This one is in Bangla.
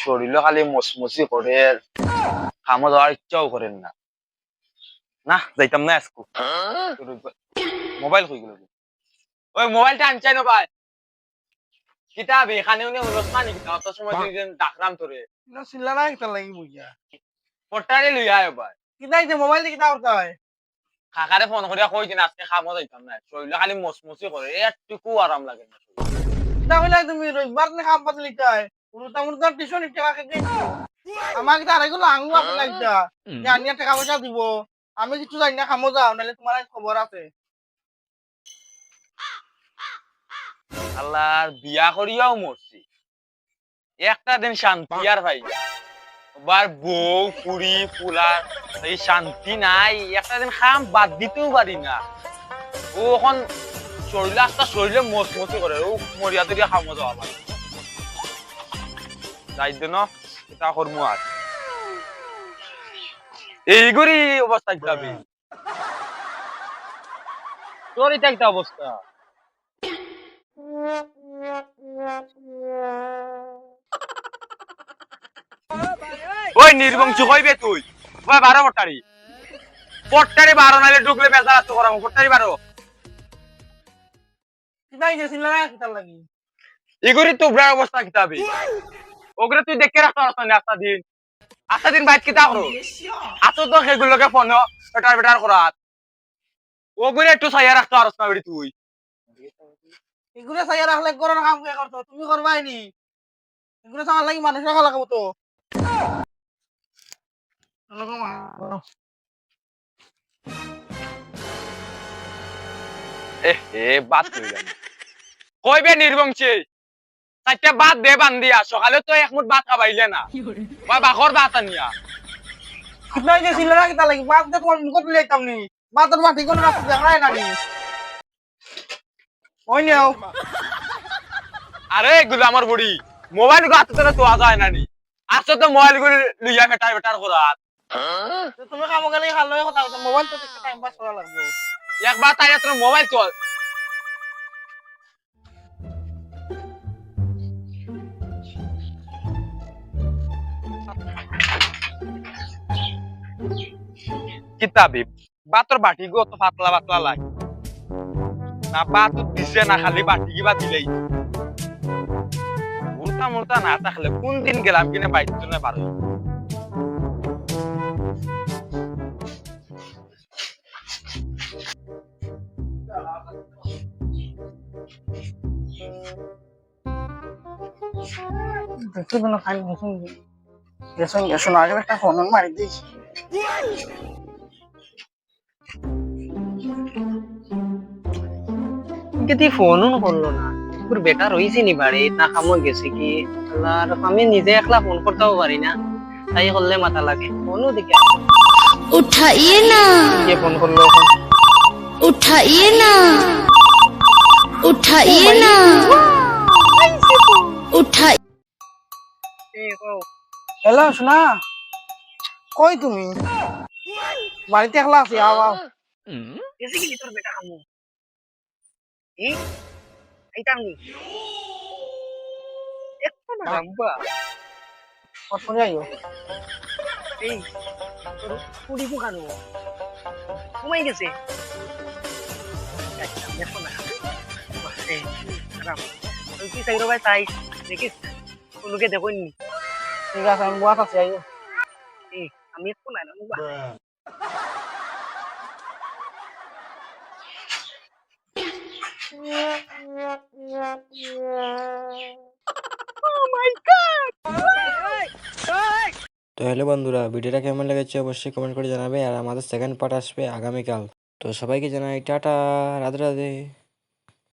শরীরে খালি মচমচি করে খামো যাওয়ার ইচ্ছাও করেন না না যাইতাম না আজকু মোবাইল হয়ে গেল ওই মোবাইলটা আনচাই না ভাই কিতাব এখানে উনি রসমান কিতা অত সময় তুই ডাকরাম তোরে না সিল্লানা একটা লাগি বুইয়া পট্টারে লইয়া আয় ভাই কিতাই যে মোবাইল দিয়ে কিতা করতে হয় কাকারে ফোন করিয়া কই দিন আজকে খামো যাইতাম না শরীরে খালি মচমচি করে একটুকু আরাম লাগে না কিতা হইলে তুমি রবিবার দিন খাম পাতে লিখতে হয় উনুতা মুনুতা টিউশন টাকা খেতে আমাকে তার এগুলো আঙু আছে লাগতা যে আনিয়া টাকা পয়সা দিব আমি কিছু জানি না খামো যাও নাহলে তোমার খবর আছে আল্লাহর বিয়া করিয়াও মরছি একটা দিন শান্তি আর ভাই আবার বউ পুরি ফুলার এই শান্তি নাই একটা দিন খাম বাদ দিতেও পারি না ও এখন শরীরে আস্তা শরীরে মচমচি করে ও মরিয়া তরিয়া খামো যাওয়া পারে যাই দিন এটা করবো আর এইগুলি অবস্থা যাবে তোর এটা একটা অবস্থা ওই নির্বংশ কইবে তুই ওই 12 পট্টারি 12 নাইলে ঢুকলে বেজার আছো করাম পট্টারি 12 কিতাই যে সিল্লানা কিতা লাগি ইগুরি তো ব্রা অবস্থা কিতাবে ওগরে তুই দেখে রাখতে পারছ না আস্তা দিন বাইট কিতা করো আতো তো সেগুলোকে ফোন এটার বেটার করাত ওগরে একটু ছায়া রাখতে পারছ না বেটি তুই এগুলো সাইয়া রাখলে করো না কাম কে করতো তুমি করবাই নি এগুলো সামার লাগি মানুষ রাখা লাগাবো তো এ বাত কইলাম কইবে নির্বংশী চারটা বাত দে বান্দিয়া সকালে তো এক মুঠ ভাত খাবাইলে না বা বাখর ভাত আনিয়া কিতাই যে সিল্লানা কিতা লাগি বাদ দে তোমার মুখত লইতাম নি বাদর মাটি কোন রাস্তা দেখায় না নি ওই নিও আরে এগুলো আমার বুড়ি মোবাইল গো হাতে তো যায় না নি আছো তো মোবাইল গুলো লইয়া বেটার বেটার করাত তুমি কাম গেলে ভালো কথা মোবাইল তো দেখতে টাইম পাস করা লাগবে একবার তাই তোর মোবাইল চল কিতাবি বাতর বাটি গো তো পাতলা পাতলা লাগে না বাত দিছে না খালি বাটি কিবা দিলেই উল্টা মুল্টা না থাকলে কোন দিন গেলাম কিনে বাইতে না পারো দেখতে কোনো খাই মুসুন গেছন গেছন আগে একটা ফোন মারি দিয়েছি কিন্তু ফোনও করলো না তোর বেটা রইছে নি বাড়ি না খামো গেছে কি আর আমি নিজে একলা ফোন করতেও পারি না তাই করলে মাথা লাগে ফোনও দিকে उठाइए ना কে ফোন করলো এখন उठाइए ना उठाइए ना उठाइए হ্যালো শোনা কই তুমি বাড়িতে একলা আছি আও আও গেছে কি তোর বেটা খামো এইটা আমি একটু না রাম্বা কখন যাইও এই তোর পুরি পোকানো ঘুমাই গেছে দেখো না কি চাই ভাই তাই দেখিস লোকে দেখুননি ঠিক আছে আমি বুয়াত আছি আইও আমি একটু নাই না তো হ্যালো বন্ধুরা, ভিডিওটা কেমন লেগেছে অবশ্যই কমেন্ট করে জানাবে। আর আমাদের সেকেন্ড পার্ট আসবে আগামীকাল। তো সবাইকে জানাই টাটা, রাধে রাধে।